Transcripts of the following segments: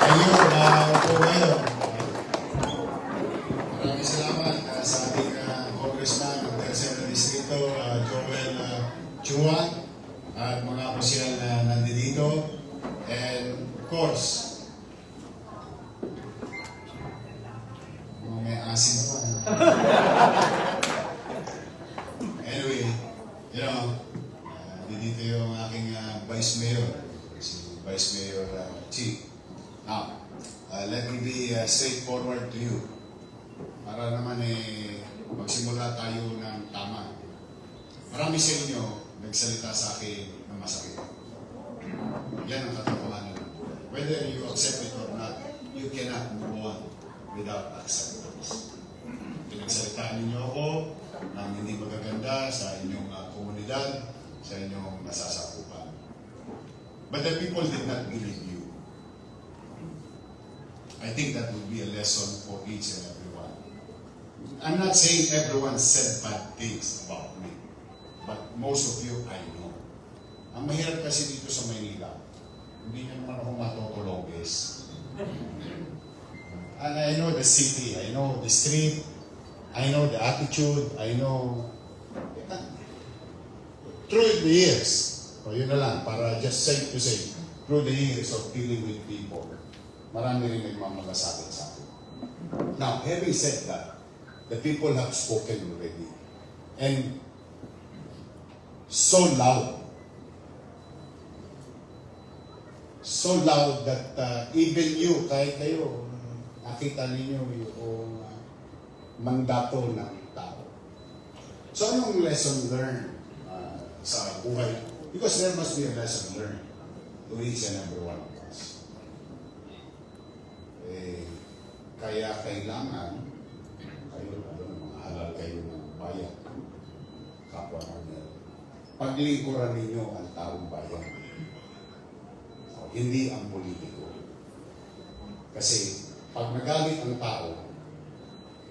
Ayun, po ngayon. Maraming salamat sa ating congressman ng Tercera Distrito, Joel Chua, at mga opisyal na nandito. And of course, may asin pa. Anyway, you know, nandito yung aking Vice Mayor, si Vice Mayor Chi. Now, let me be straightforward to you. Para naman magsimula tayo ng tama. Marami sa inyo nagsalita sa akin ng masakit. Yan ang katotohanan ng buhay. Whether you accept it or not, you cannot move on without acceptance. Pinagsalitaan ninyo ako ng hindi magaganda sa inyong komunidad, sa inyong nasasakupan. But the people did not believe you. I think that would be a lesson for each and everyone. I'm not saying everyone said bad things about me, but most of you I know. Ang mahirap kasi dito sa Maynila, hindi nyo naman ako matutulogis. And I know the city, I know the street, I know the attitude, I know... Through the years, o yun na lang, para just safe to say, through the years of dealing with people, marami rin nagmamalasakit sa akin. Now, having said that, the people have spoken already. And so loud that even you, kahit kayo, nakita ninyo yung mandato ng tao. So, anong lesson learned sa buhay? Because there must be a lesson learned to each and every one of us. Kaya kailangan kayo, mga halal kayo ng bayan, kapwa namin. Paglingkuran ninyo ang taong bayan. Hindi ang politiko. Kasi pag nagalit ang tao,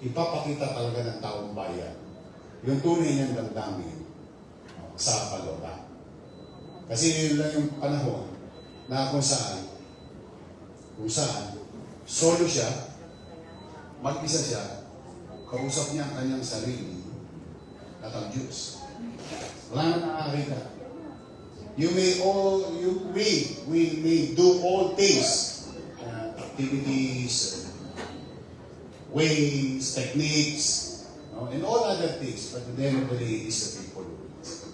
ipapakita talaga ng taong bayan yung tunay niyang damdamin sa balota. Kasi yun lang yung panahon na kung saan solo siya, mag-isa siya, kausap niya ang kanyang sarili at ang Diyos. Wala na nakakita. We may do all things, activities, ways, techniques, and all other things, but at the end of the day, it is the people who wins.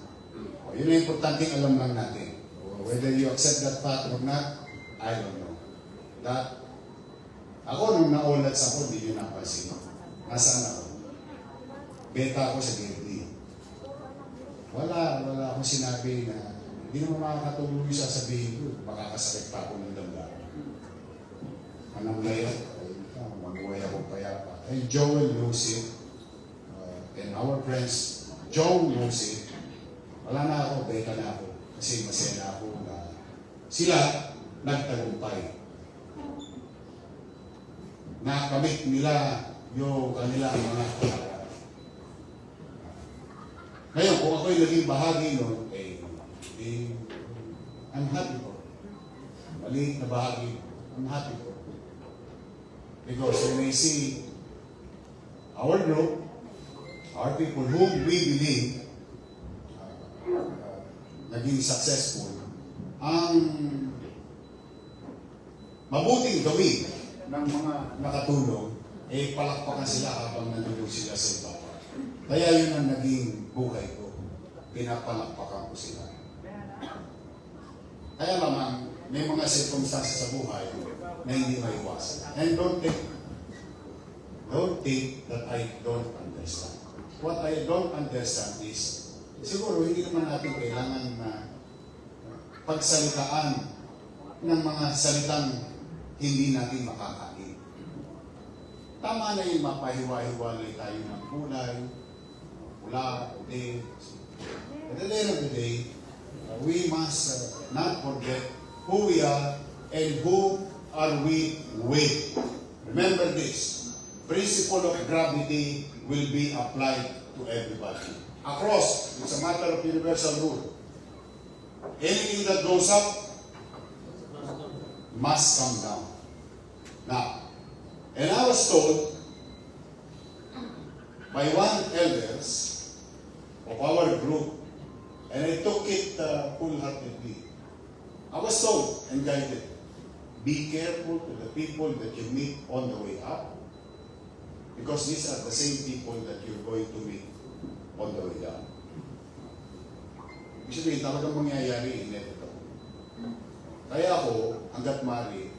Yun ang importanteng alam lang natin. Whether you accept that fact or not, I don't know. That, ako nung naulad sa ako, hindi nyo napansin. Nasaan ako? Beta ako sa grade. Wala akong sinabi na hindi naman makakatulong yung sasabihin ko. Makakasakit pa ako ng damdamin. Anong layo? Mag-uwi ako payapa. And Joel knows it. And our friends, Joe knows it. Wala na ako, beta na ako. Kasi masaya na ako na sila nagtagumpay. Nakamit nila yung kanilang mga pangarap. Ngayon, kung ako'y naging bahagi nun, I'm happy po. Maliit na bahagi, I'm happy po. Because when I see our group, our people whom we believe naging successful, ang mabuting gawin ng mga nakatulong, palakpakan sila habang nandulog sila sa ibaba. Kaya yun ang naging buhay ko. Pinapalakpakan ko sila. Kaya naman, may mga circumstances sa buhay na hindi maiwasan. And don't think that I don't understand. What I don't understand is, siguro hindi naman natin kailangan na pagsalitaan ng mga salitang hindi natin makakain. Tama na yung mapahiwa-hiwalay tayo ng kulay, pula, puti. At the end of the day, we must not forget who we are and who are we with. Remember this, principle of gravity will be applied to everybody. Across, it's a matter of universal rule. Anything that goes up must come down. Now, and I was told by one elders of our group, and I took it wholeheartedly. I was told and guided, be careful to the people that you meet on the way up, because these are the same people that you're going to meet on the way down. Ibig sabihin, talagang mangyayari inevitable. Kaya ako, hanggat mari,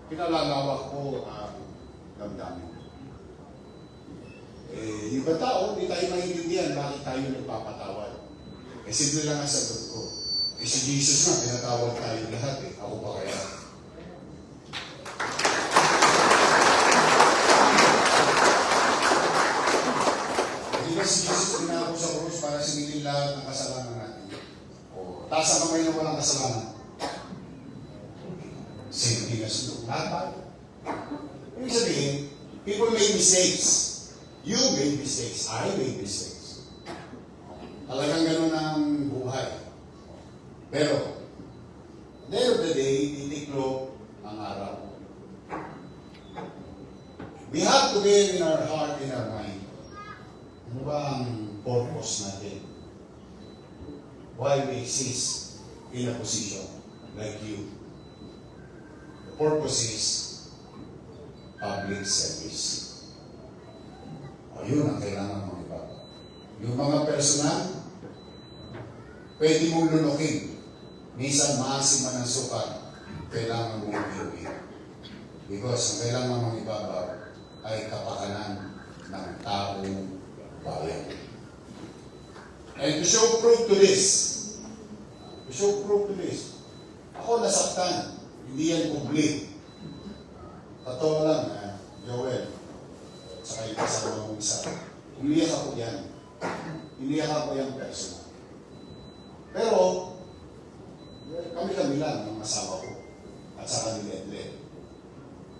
pinalalawak ko ang damdamin. Yung iba tao, hindi tayo maintindihan bakit tayo nagpapatawad. Simple lang ang sagot ko. Si Jesus nga, pinatawad tayo lahat eh. Ako pa kaya? Di ba si Jesus pinako sa krus para singilin lahat ng kasalanan natin? Taas ang kamay na walang kasalanan. Same thing as no. Lahat tayo. Ibig sabihin, people make mistakes. You made mistakes. I made mistakes. Talagang ganun ang buhay. Pero, at the end of the day, titiklo ang araw. We have to bear in our heart, in our mind, ano ba ang purpose natin? Why we exist in a position like you? The purpose is public service. Yun ang kailangan mga iba. Yung mga personal, pwede mong lunukin. Minsan maasim man ang sukat, kailangan mong iuwi. Because ang kailangan mga ibabaw ay kapakanan ng taong bayan. And to show proof to this, ako nasaktan, hindi yan public. Totoo lang, Joel, saka yung kasama mong isa. Umiyak ako yan. Iniyak ako yung personal. Pero, kami lang ng asawa ko at saka ni Ledle.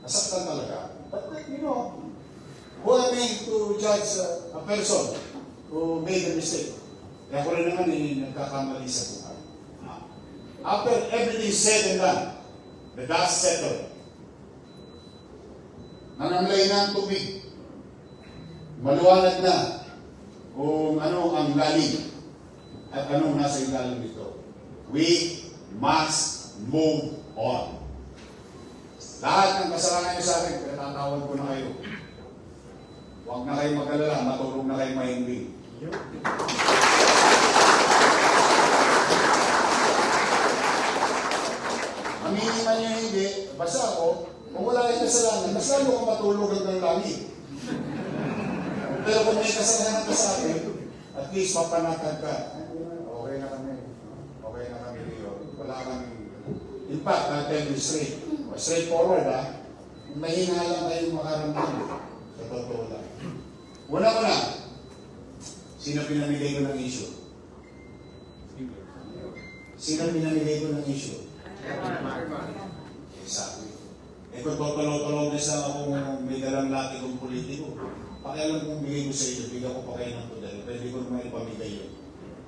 Nasaktan talaga. But, who am I to judge a person who made a mistake? Kaya ko rin naman nagkakamali sa buhay. After everything said and done, the dust settled. Nanamlay na ang tubig. Maliwanag na kung ano ang lalim at anong nasa ilalim nito. We must move on. Lahat ng kasalanan niyo sa akin, pinatawad ko na kayo. Huwag na kayo mag-alala, matulog na kayo mahimbing. Aminin man niyo hindi, basta ako, kung wala kayong kasalanan, mas lalo kang matulog hanggang langit. Pero kung may kasalanan ka sa akin, at least mapanatag ka. Okay na kami. Okay na kami Rio. Wala kami. In fact, I'll tell you straight. Straightforward ha. Mahina lang kayong makaramdam. Sa totoo lang. Una-una, sino pinamigay ko ng issue? Sino pinamigay ko ng issue? Exactly. Kung totoo-totoo na sa akong may dalang lati kong politiko, pakialam kong bigay ko sa inyo, bigyan ko pa kayo ng tudal. Pwede ko naman ipamigay yun.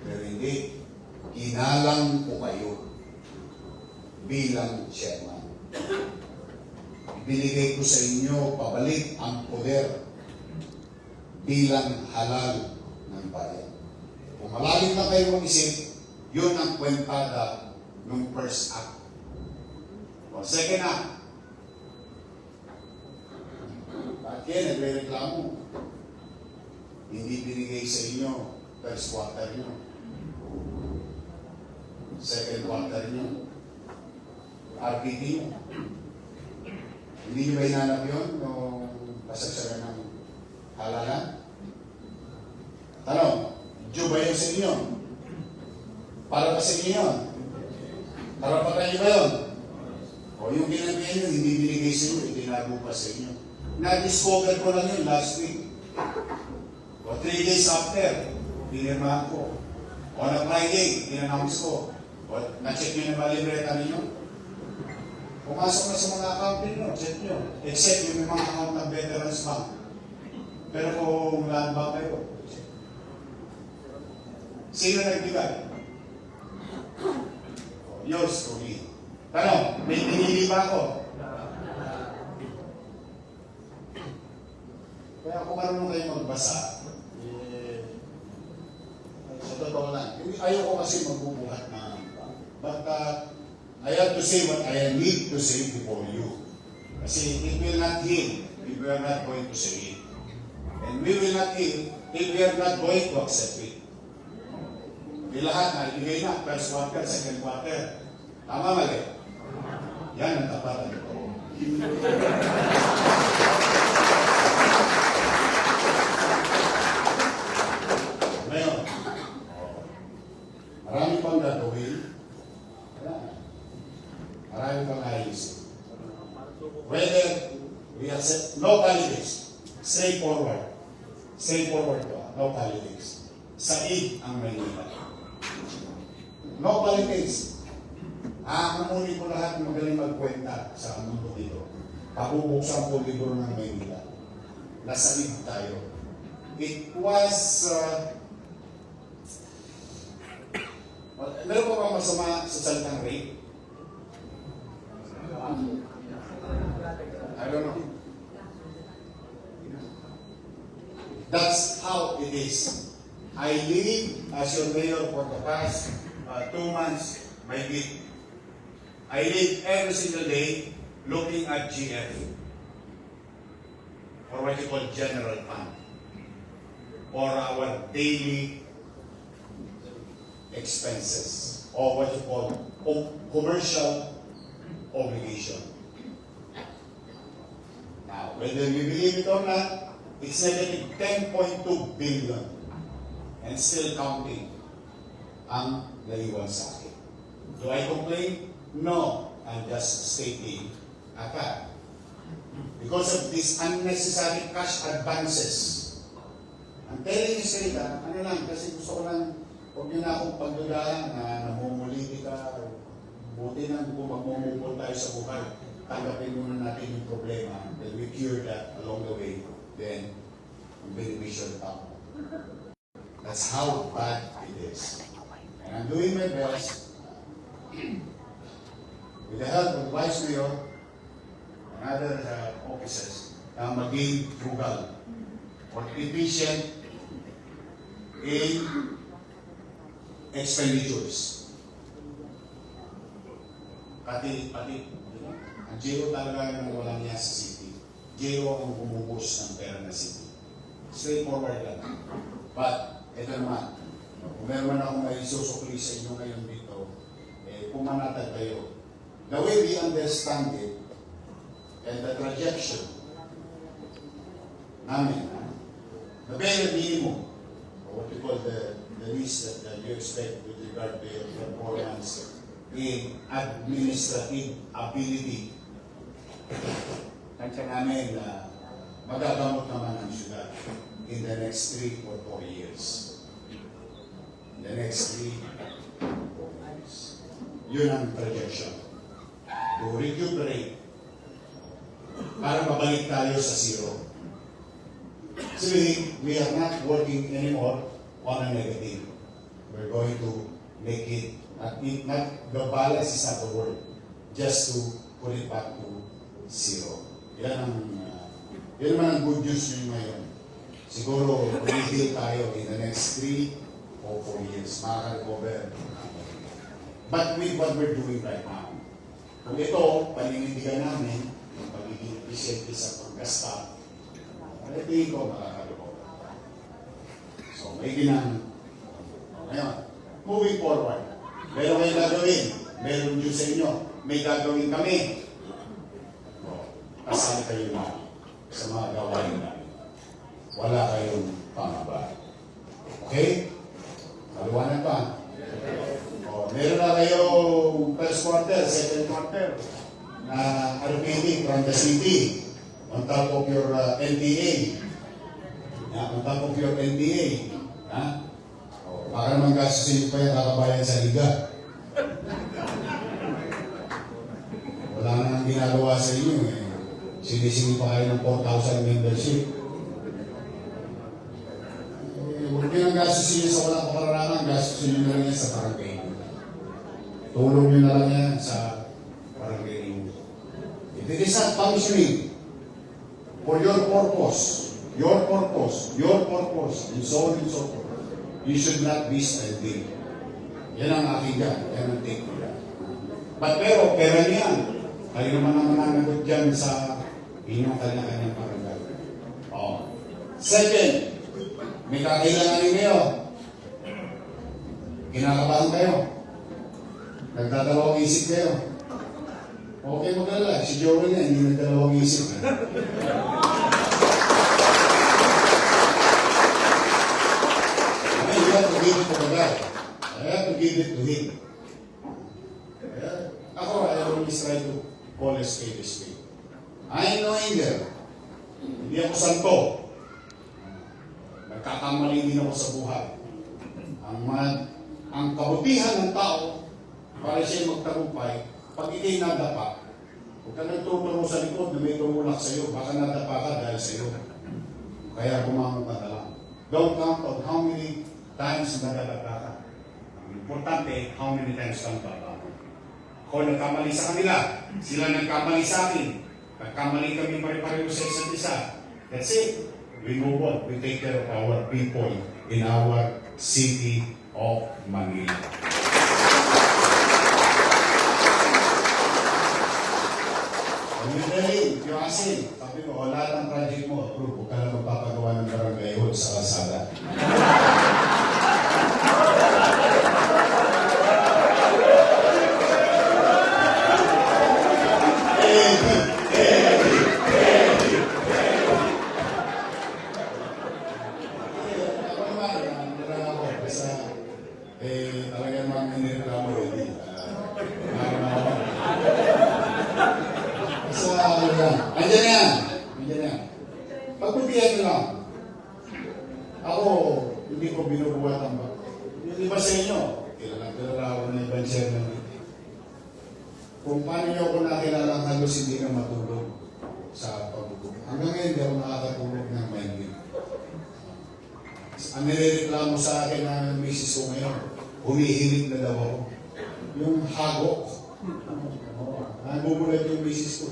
Pero hindi, ginalang ko kayo bilang chairman. Binigay ko sa inyo pabalik ang poder bilang halal ng bayan. Kung malalim na kayo mag-isip, yun ang kwentada ng first act. O second act, bakit nagre-reklamo? Hindi binigay sa inyo first quarter nyo, second quarter nyo, RPT nyo. Hindi nyo ba hinanap yun nung kasagsagan ng halalan? Tanong, due ba yun sa inyo? Para ba sa inyo yun? Karapatan nyo ba yun? O yung ginagawa nyo, hindi binigay sa inyo, itinago pa sa inyo. Na-discover ko lang yun last week. O 3 days after, pinirmahan ko. O na Friday, in-announce ko. O na-check nyo na ba libreta ninyo? Pumasok na sa mga account ninyo, check nyo. Except yung mga account ng Veterans Bank. Pero kung land bank kayo, sino nagbigay? Yours truly. Tanong, may pinili ba ako? Kaya kung marunong kayo magbasa, sa totoo lang, ayoko kasi magbubuhat na. But I have to say what I need to say before you. Kasi it will not heal if we are not going to say it. And we will not heal if we are not going to accept it. Di lahat na ibigay na, first quarter, second quarter. Tama mali? Yan ang tapat na ito. Ngayon, marami pang gagawin. Marami pang ayusin. Whether we accept no politics, straightforward. Straightforward to, no politics. Saig ang Maynila. No politics. Hamunin ko lahat ng magaling magkwenta sa mundo dito. Pabubuksan ko libro ng Maynila. Nasaig tayo. It was meron pa bang masama sa salitang rape? I don't know. That's how it is. I live as your mayor for the past 2 months, my week. I live every single day looking at GF, or what you call general fund, or our daily expenses, or what you call commercial obligation. Now, whether you believe it or not, it's negative 10.2 billion and still counting ang naiwan sa akin. Do I complain? No. I'm just stating a fact. Because of these unnecessary cash advances, I'm telling you straight, ano lang, kasi gusto ko lang, huwag niyo na akong pagdudahan na namumuliti ka, buti na kung magmumupol tayo sa buhay, tanggapin muna natin yung problema, then we cure that along the way, then we should come. That's how bad it is. And I'm doing my best, with the help of Vice Mayor and other officers, na maging frugal or efficient in expenditures. Pati, ang Giro talaga nang walang niya sa city. Giro ang bumubos ng pera ng city. Straightforward lang. But, ito naman, kung meron man akong may susukli sa inyo ngayon dito, pumanatag kayo. The way we understand it, and the projection namin, the bare minimum, or what we call the least that you expect with regard to your performance in administrative ability. Kaya namin na magagamot naman ang syudad in the next 3 or 4 years. In the next 3 or 4 years. Yun ang projection. To recuperate para mabalik tayo sa zero. Actually, we are not working anymore on a negative. We're going to make it, the balance is not the word, just to put it back to zero. Yan naman ang good news nyo ngayon. Siguro, rebuild tayo in the next 3 or 4 years. Makaka-recover. But with what we're doing right now, kung ito, paninindigan namin, yung pagiging efficient sa paggasta, tingin ko makaka-recover. So, may ginang. Ngayon, moving forward, meron kayo gagawin. Meron Diyos sa inyo. May gagawin kami. Kasali kayo na sa mga gawain namin. Wala kayong pangaba. Okay? Maliwanag pa. Meron na kayong first quarter, second quarter na allocating from the city on top of your NDA. On top of your NDA. Baka naman gastusin pa yung kakabayan sa liga. Wala na nang ginagawa sa inyo. Sinisingin pa kayo ng 4,000 membership. Huwag nyo nang gastusin nyo sa walang kapararangan, gastusin nyo na lang yan sa barangay. Tulong nyo na lang yan sa barangay. If it is not functioning for your purpose, your purpose, and so on and so forth. You should not be spending. Yan ang aking yan. Yan ang take ko yan. But pero, pera niyan. Kayo naman ang mananagot dyan sa inyong kanya-kanyang parangay. Oh. Second, may kakailanganin kayo. Kinakabahan kayo. Nagdadalawang isip kayo. Okay mag-alala. Si Joel niya, hindi nagdalawang isip. You have to give it to the guy. I have to give it to him. Ako, I always try to call a spade a spade. I know angel. Hindi ako santo. Nagkakamali din ako sa buhay. Ang kabutihan ng tao, para siya magtagumpay, pag ikay nadapa, huwag ka nagtuturo sa likod na may tumulak sa iyo, baka nadapa ka dahil sa iyo. Kaya bumangon ka na lang. Don't count on how many times nadadapa ka. Ang importante, how many times kang babangon. Ako nagkamali sa kanila, sila nagkamali sa akin. Nagkamali kami pare-pareho sa isa't isa. That's it. We move on. We take care of our people in our city of Manila. Yung asin, sabi ko, lahat ng project mo, approve. Huwag ka lang magpapagawa ng barangay hall sa kalsada. Talagang mga nireklamo rin. Andiyan na yan. Pagbutihan nyo lang. Ako, hindi ko binubuhat ang ba. Yung iba sa inyo, kilala ako na ibang chairman. Kung paano nyo ako nakilala, halos hindi na matulog sa pagbubuhat. Hanggang ngayon, hindi ako nakakatulog ng maingin. Ang nireklamo sa akin ng misis ko ngayon, humihilig na daw ako. Yung hago. Nagbubulat yung misis ko.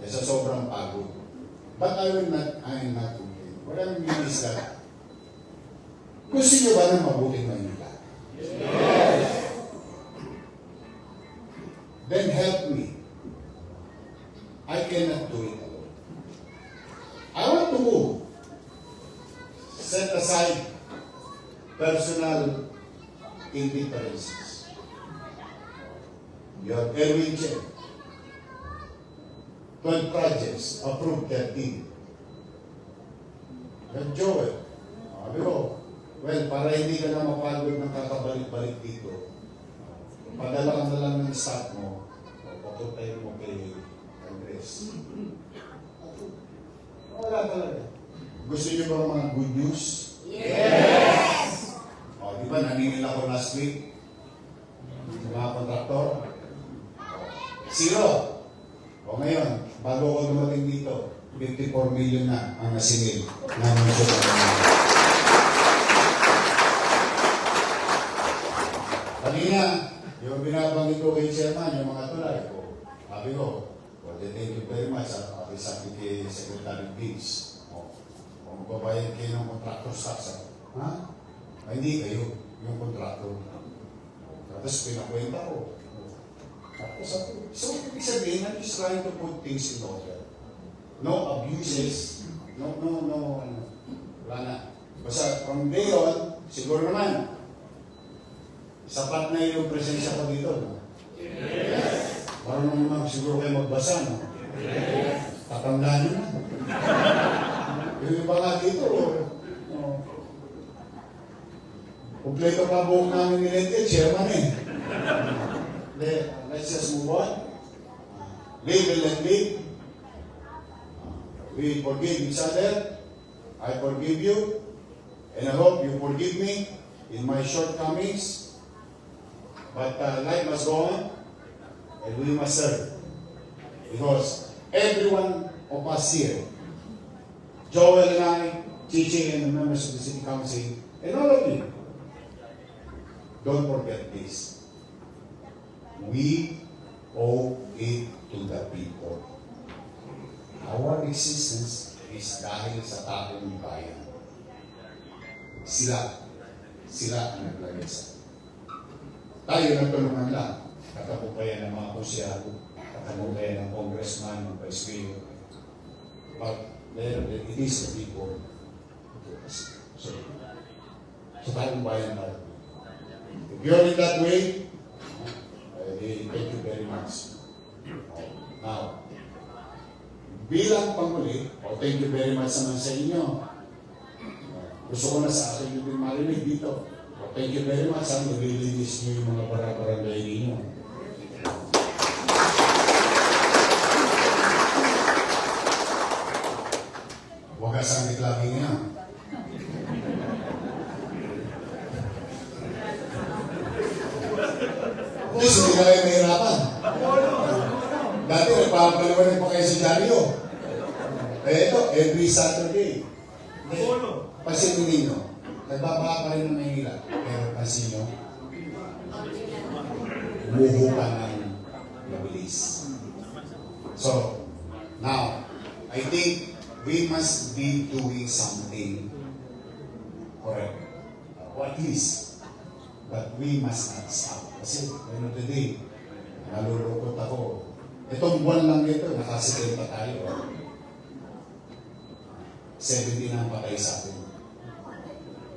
Sa sobrang pagod. But I am not complaining. What I mean is that, gusto nyo ba ng mabuting Manila? Yes! Then help me. I cannot do it alone. I want to set aside personal indifferences. You have Erwin Chen. 12 projects, approved 13. And Joel, sabi ko, well, para hindi ka na mapagod ng kakabalik-balik dito, padala ka na lang ng staff mo, patutay mo kay Andres. Wala talaga. Gusto niyo ba mga good news? Yes! O, di ba naningil ako last week? Mga kontraktor? Zero! O ngayon, bago ako dumating dito, 54 million na ang nasingil ng municipality. Kanina, yung binabanggit ko kay Chairman, yung mga tulay ko, sabi ko, well, thank you very much. Sabi kay Secretary Biggs, kung magbabayad kayo ng contractor tax, ha? Ay, hindi kayo, yung contractor. Tapos pinakwenta ko. So, ibig sabihin, I'm just trying to put things in order. No abuses. No. Wala na. Basta from day on, siguro naman, sapat na yung presensya ko dito. No? Yes! Marunong naman siguro kayo magbasa, no? Yes! Tatandaan nyo na. Yung iba nga dito, kumpleto pa buong namin nilentil, chairman eh. Let's just move on. Live and let live. We forgive each other. I forgive you. And I hope you forgive me in my shortcomings. But life must go on. And we must serve. Because every one of us here, Joel and I, Chichi and the members of the City Council, and all of you, don't forget this. We owe it to the people. Our existence is dahil sa tapong ni bayan. Sila ang naglagay sa tayo nagtulungan lang. Katapukayan ng mga konsyado, katapukayan ng congressman, ng vice mayor. But it is the people. So tayong bayan natin. If you're in that way, thank you very much. Now, bilang panguli, thank you very much naman sa inyo. Gusto ko na sa akin yung din marinig dito. Thank you very much. Naglilinis niyo yung mga barangay ninyo. Wagas ang itlagi niya. Hindi, hindi na kayo mahirapan. Dati, nagpapaliwanag pa kayo sa dyaryo. Ito, every Saturday. Pansinin ninyo, nagbabaka pa rin ng Maynila. Pero pansin nyo, umuho pa ng mabilis. So, now, I think we must be doing something correct. Or at least, but we must not stop. Kasi, end of the day, nalulungkot ako. Itong buwan lang ito, nakasikil pa tayo. 70 na ang patay sa atin.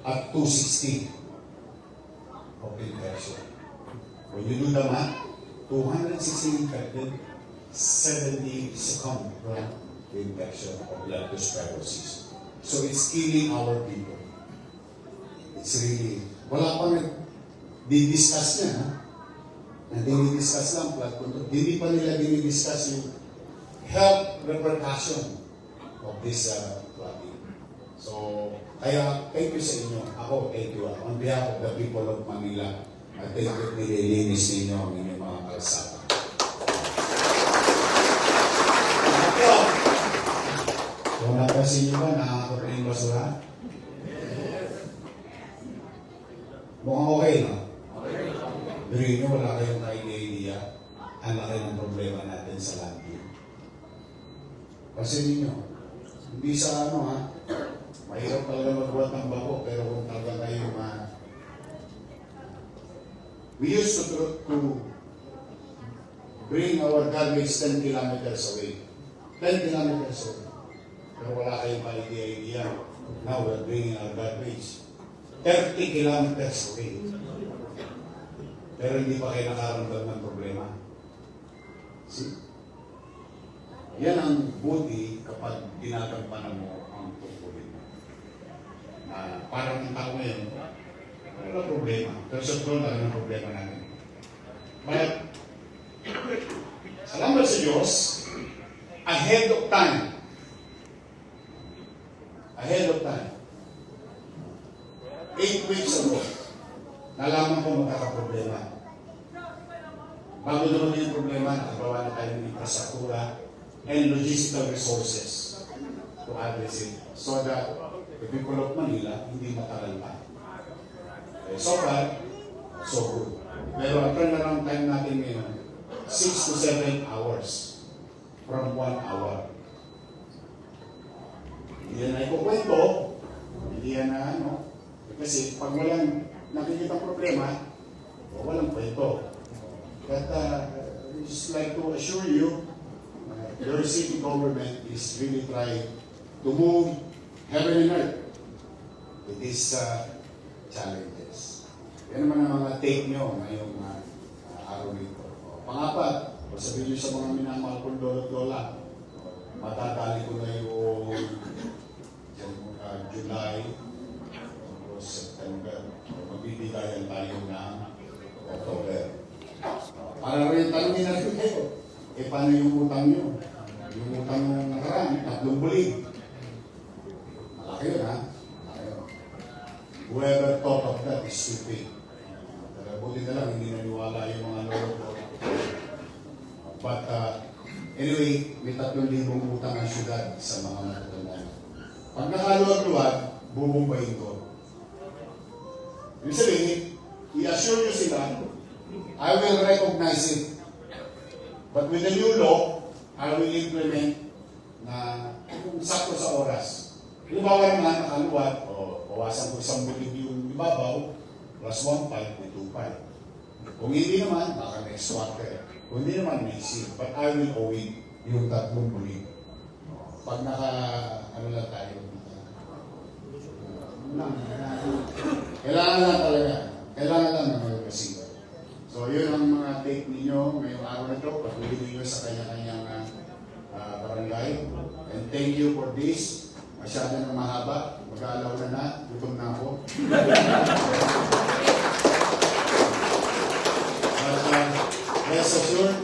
At 260 of infection. When you do the math, 260 infected, 70 succumb from the infection of leptospirosis. So it's killing our people. It's really, wala pang di-discuss niya, ha? Na dinidiscuss lang, hindi pa nila dinidiscuss yung health repercussion of this flooding. So, kaya thank you sa inyo. Ako, thank you. On behalf of the people of Manila, at thank you nililinis ninyo ang inyong mga kalsada. Kung napansin nyo ba, nakakot na yung basura? Mukhang okay, no? Pero nyo, wala kayong idea ang laki ng problema natin sa landfill. Kasi ninyo, hindi sa ano ha, mahirap talaga magbuhat ng bako, pero kung talaga kayo we used to bring our garbage 10 kilometers away. 10 kilometers away. Pero wala kayong idea. Now we're bringing our garbage 30 kilometers away. Pero hindi pa kayo nakaramdam ng problema. See? Yan ang buti kapag ginagampanan mo ang tungkulin mo. Parang ang tao ngayon, wala problema. Pero sa totoo na ang problema natin. But, salamat sa Diyos, ahead of time, 8 weeks ago, nalaman ko magkakaproblema. Bago naman yung problema, nagawa na tayo ng infrastruktura and logistical resources to address it so that the people of Manila hindi matagal pa. So far, so good. Pero ang turnaround time natin ngayon, 6 to 7 hours from 1 hour. Hindi yan na ikukwento, hindi yan na ano, kasi pag walang nakikita problema, walang kwento. But I just like to assure you, your city government is really trying to move heaven and earth with these challenges. Yan naman ang mga take nyo ngayong araw nito. Pangapat, sabihin nyo sa mga minamahal kong lolo't lola, matadali ko na yung July, September, magbibigayan tayo ng October. Para rin tanongin natin kayo, paano yung utang nyo? Yung utang ng nakaraan, 3 bulig. Malaki yun, ha? Whoever thought of that is stupid. Buti na lang, hindi naniwala yung mga lolo ko. But anyway, may 3,000 utang ang syudad sa mga matutandaan. Pag nakaluwag-luwag, bubumbayin ko. Ibig sabihin, i-assure nyo sila, I will recognize it. But with the new law, I will implement na kung sakto sa oras. Halimbawa naman, nakaluwat, o bawasan ko isang bulig yung ibabaw, plus 1.5, may 2.5. Kung hindi naman, baka may swatter. Kung hindi naman, may seal. But I will owe it yung 3 bulig. Pag ano lang tayo, kailangan lang talaga. Kailangan lang na may receiver. So, yun ang mga take ninyo ngayong araw na ito. Patuloy ninyo sa kanya-kanyang barangay. And thank you for this. Masyado na mahaba. Mag-aalaw na. Gutom na ako. But rest assured,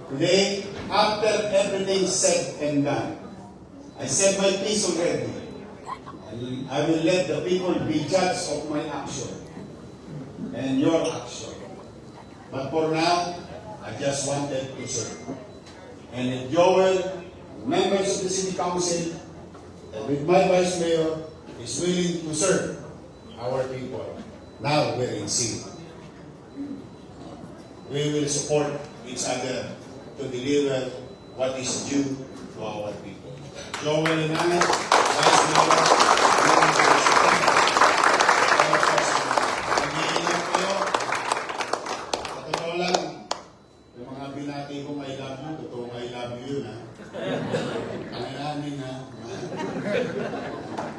today, after everything said and done, I said my piece already. I will let the people be judged of my action and your action. But for now, I just wanted to serve. And if Joel, members of the City Council, and with my Vice Mayor, is willing to serve our people, now we're in sync. We will support each other to deliver what is due to our people. Joel and I, Vice Mayor, nag-iingat kayo. Sa totoo lang, yung mga binati kong I love you, totoong I love you yun, ha? Kailangan ha?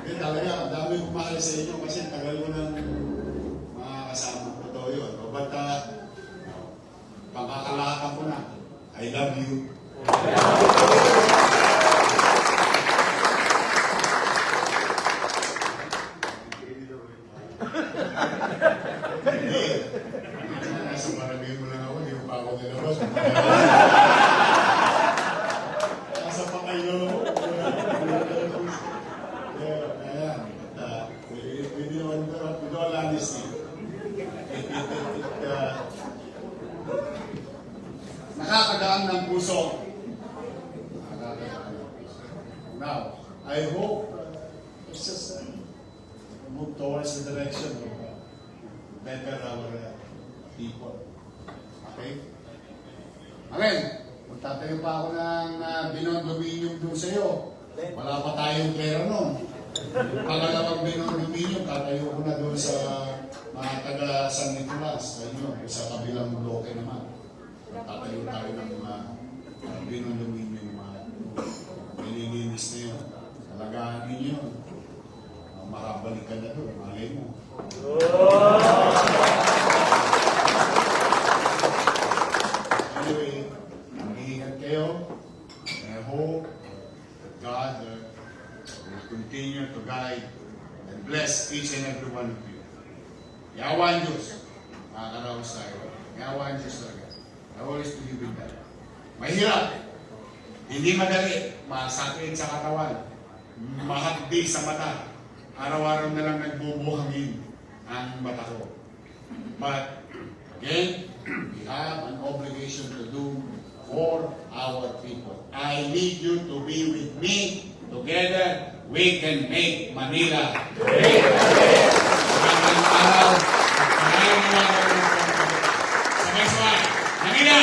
Eh, talaga, ang dami kumahal sa inyo kasi tagal mo ng mga kasama. Totoo yun. O ba't pangkakalakang ko na, I love you. Nasa barangay mo lang ako, hindi mo pa ako nilabas. Nasa pa kayo. Ayan. With all honesty, nakakagaan ng puso. Now, I hope it's just move towards the direction of better our people. Okay? Amen. Magtatayo pa ako ng binondominium doon sa iyo. Wala pa tayong pera noon. Pangalawang binondominium, tatayo ko na doon sa mga taga San Nicolas, sa inyo, sa kabilang bloke naman. Tatayo tayo ng binondominium. Nililinis na yun. Talagaan ninyo yun. Makabalik ka na doon. Malay mo. Anyway, mag-iingat kayo. And I hope that God will continue to guide and bless each and every one of you. Yawan Diyos. Makakaraos tayo. Yawan Diyos talaga. I always believe in that. Mahirap. Hindi madali. Masakit sa katawan. Mahagdi sa mata. Araw-araw na lang nagbubuhangin ang mata ko. But, again, we have an obligation to do for our people. I need you to be with me. Together, we can make Manila great again. Magandang araw. Sabay-sabay. Manila!